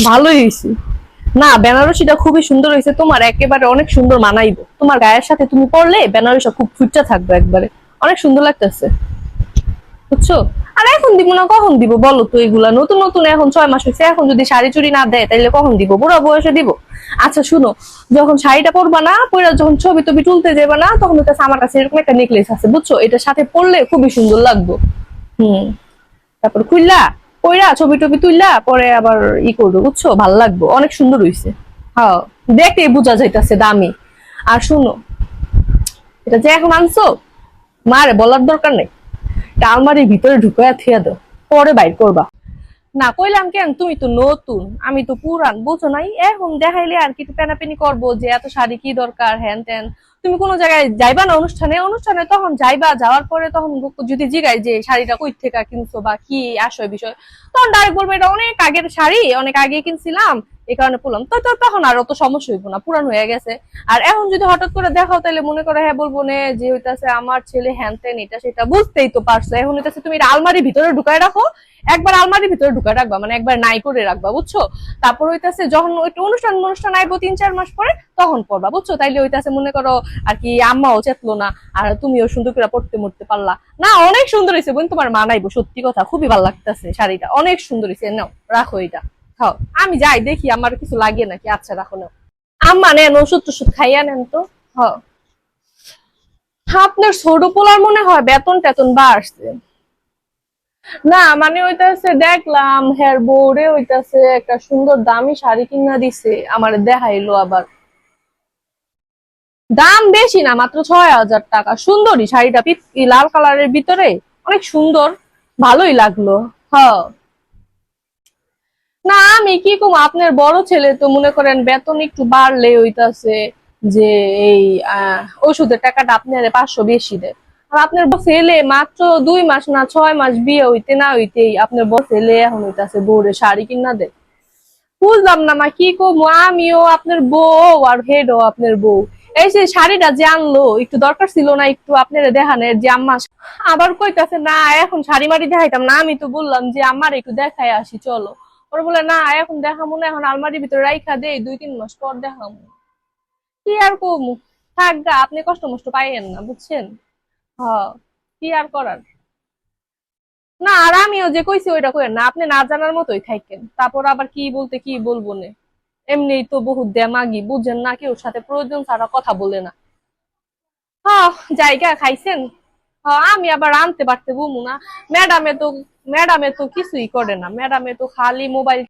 ভালোই হয়েছে। না, বেনারসিটা খুবই সুন্দর হয়েছে, তোমার একেবারে অনেক সুন্দর মানাইবো, তোমার গায়ের সাথে তুমি পরলে বেনারসিটা খুব ফুটটা থাকবে একবারে, অনেক সুন্দর লাগতেছে, বুঝছো? আর এখন দিব না কখন দিব বলো তো? এগুলা নতুন নতুন এখন 6 মাস হয়েছে, এখন যদি শাড়ি চুড়ি না দেয় তাহলে কখন দিব? বুড়া বয়সে দিব? আচ্ছা শুনো, যখন শাড়িটা পরবা না, পরে যখন ছবি টবি তুলতে যাবে না, তখন হচ্ছে আমার কাছে এরকম একটা নেকলেস আছে, বুঝছো? এটার সাথে পরলে খুবই সুন্দর লাগবে। হুম। তারপর খুললা কইরা ছবি টবি তুললা পরে আবার করবো, বুঝছো? ভাল লাগবে, অনেক সুন্দর হইছে। হ্যাঁ, দেখে বোঝা যাইতাছে দামি। আর শুনো, এটা যে এখন আনছো, মারে বলার দরকার নেই, এটা আলমারির ভিতরে ঢুকাইয়া থিয়া দাও, পরে বাইর করবা। না কইলাম কেন, তুমি তো নতুন, আমি তো পুরান, বুঝো নাই? এখন দেখাইলে আর কি পেনাপেনি করবো যে এত শাড়ি কি দরকার, হ্যান ত্যান। তুমি কোনো জায়গায় যাইবা না অনুষ্ঠানে অনুষ্ঠানে, তখন যাইবা, যাওয়ার পরে তখন যদি জিগাই যে শাড়িটা কই থেকে কিনছো বা কি আসয় বিষয়, তখন ডাইরেক্ট বলবো এটা অনেক আগের শাড়ি, অনেক আগে কিনছিলাম, এই কারণে পড়লাম। তো তো তখন আর অত সমস্যা হইব না, পুরান হয়ে গেছে। আর এখন যদি হঠাৎ করে দেখাও তাহলে মনে করো হ্যাঁ বলবো না যে হইতাছে আমার ছেলে হ্যান ত্যান, এটা সেটা বুঝতেই তো পারছো। এখন হইতাছে তুমি এটা আলমারির ভিতরে ঢুকায় রাখো, একবার আলমারির ভিতরে ঢুকায় রাখবা, মানে একবার নাই করে রাখবা, বুঝছো? তারপর হইতাছে যখন একটু অনুষ্ঠান অনুষ্ঠান আইবো 3-4 মাস পরে, তখন পড়বা, বুঝছো? তাইলে হইতাছে মনে করো আর কি আম্মাও চেতলো না, আর তুমিও সুন্দর করে পড়তে মরতে পারলা না। অনেক সুন্দর হয়েছে বোন, তোমার মানাইবো, সত্যি কথা, খুবই ভালো লাগতেছে শাড়িটা, অনেক সুন্দর হয়েছে। নাও রাখো এটা, খাও। আমি যাই দেখি আমার কিছু লাগে নাকি। আচ্ছা রাখো, নাও। আম্মা নেন, ওষুধ টষুধ খাইয়া নেন তো। হ্যাঁ। আপনার ছোট পোলার মনে হয় বেতন টেতন বাড়ছে। না মানে ওইটাছে দেখলাম হেয়ার বোর্ডে ওইটাছে একটা সুন্দর দামি শাড়ি কিনা দিছে, আমার দেখাইলো আবার। দাম বেশি না, মাত্র 6,000 টাকা, সুন্দরী শাড়িটা, লাল কালারের ভিতরে, অনেক সুন্দর, ভালোই লাগলো। হ্যাঁ। না আমি কি কম, আপনার বড় ছেলে তো মনে করেন বেতন একটু বাড়লে হইতাছে যে এই ওষুধের টাকাটা আপনার 500 বেশি দেয়। আর আপনার ছেলে মাত্র 2 মাস না 6 মাস বিয়ে হইতে না হইতেই আপনার বড় ছেলে এখন হইতাছে বউরে শাড়ি কিনা দেয়। বুঝলাম না মা, কি করবো? আমিও আপনার বউ আর হেডও আপনার বউ। এই যে শাড়িটা যে আনলো, একটু দরকার ছিল না একটু আপনারা দেখানের যে আম্মা? আবার কইতাছে না এখন শাড়ি মাড়ি দেখাইতাম না। আমি তো বললাম যে আমার একটু দেখাই আসি চলো। ওরা বলে না এখন দেখাবো না, এখন আলমারির ভিতরে রাইখা দেই, 2-3 মাস পর দেখাবো। কি আর কমু, থাক গা, আপনি কষ্ট মষ্ট পাইয়েন না, বুঝছেন? হ, কি আর করার। না আর আমিও যে কইছি ওইটা কইেন না, আপনি না জানার মতোই থাকেন, তারপর আবার কি বলতে কি বলবো না। এমনিই তো বহুত দেমাগি, বুঝেন না, কেউ সাথে প্রয়োজন ছাড়া কথা বলে না। হ্যাঁ। জায়গা খাইছেন? হ্যাঁ, আমি আবার আনতে পারতে বলবো না। ম্যাডামে তো ম্যাডামে তো কিছুই করে না, ম্যাডামে তো খালি মোবাইল